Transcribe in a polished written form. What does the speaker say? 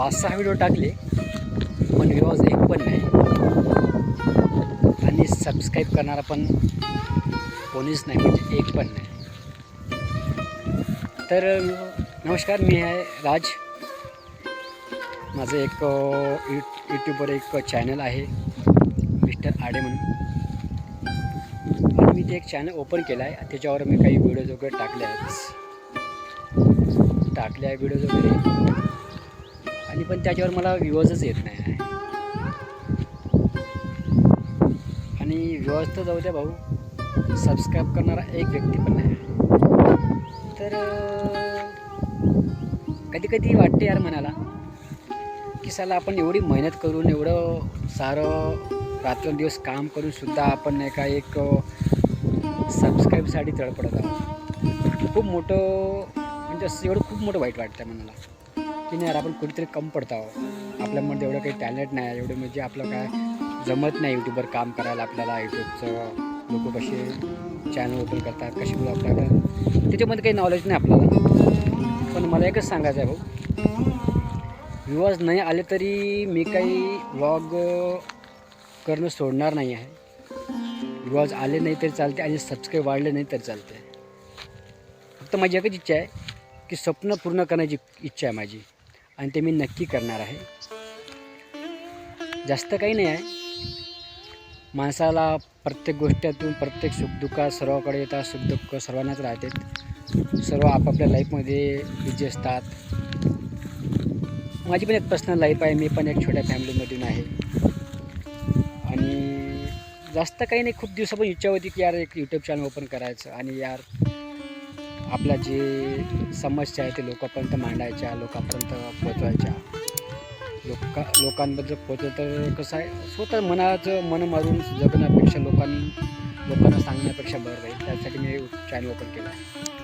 5-6 video टाकले पण views एक पण नाही आणि सबस्क्राईब करणारा पण कोणीच नाही, म्हणजे एक पण नाही. तर नमस्कार, मी आहे राज. माझं एक यूट्यूबवर एक चॅनल आहे मिस्टर आडे म्हणून, आणि मी ते एक चॅनल ओपन केलं आहे. त्याच्यावर मी काही व्हिडिओज वगैरे टाकले आहे व्हिडिओज वगैरे, आणि पण त्याच्यावर मला व्ह्यूजच येत नाही आहे. आणि व्ह्यूज तर जाऊ द्या भाऊ, सबस्क्राईब करणारा एक व्यक्ती पण नाही आहे. तर कधी कधी वाटते यार मनाला की साला आपण एवढी मेहनत करून, एवढं सारं रात्रंदिवस काम करून सुद्धा आपण नाही का एक सबस्क्राईबसाठी तळपडत आहोत. खूप मोठं, म्हणजे असं एवढं खूप मोठं वाईट वाटतं मनाला की नाही यार, आपण कुठेतरी कम पडत आहोत. आपल्यामध्ये एवढं काही टॅलेंट नाही, एवढं म्हणजे आपलं काय जमत नाही यूट्यूबवर काम करायला. आपल्याला यूट्यूबचं लोक कसे चॅनल ओपन करतात, कसे ब्लॉग टाकतात, त्याच्यामध्ये काही नॉलेज नाही आपल्याला. पण मला एकच सांगायचं आहे भाऊ, व्ह्यूअर्स नाही आले तरी मी काही व्लॉग करणं सोडणार नाही आहे. व्ह्यूअर्स आले नाही तरी चालते आणि सबस्क्राईब वाढले नाही तरी चालते. फक्त माझी एकच इच्छा आहे की स्वप्न पूर्ण करण्याची इच्छा आहे माझी, आणि ते मी नक्की करणार आहे. जास्त काही नाही आहे. माणसाला प्रत्येक गोष्टीतून, प्रत्येक सुखदुःखात सर्वाकडे येतात. सुखदुःख सर्वांनाच राहतात. सर्व आपापल्या लाईफमध्ये बिझी असतात. माझी पण एक पर्सनल लाईफ आहे. मी पण एक छोट्या फॅमिलीमधून आहे. आणि जास्त काही नाही, खूप दिवसापासून इच्छा होती की यार एक यूट्यूब चॅनल ओपन करायचं, आणि यार आपल्या जे समस्या आहे ते लोकांपर्यंत मांडायच्या, लोकांपर्यंत पोचवायच्या. लोकांबद्दल पोचवलं तर कसं आहे, स्वतः मन मारून जगण्यापेक्षा लोकांना सांगण्यापेक्षा बरं राहील. त्यासाठी मी चॅनल ओपन केला आहे.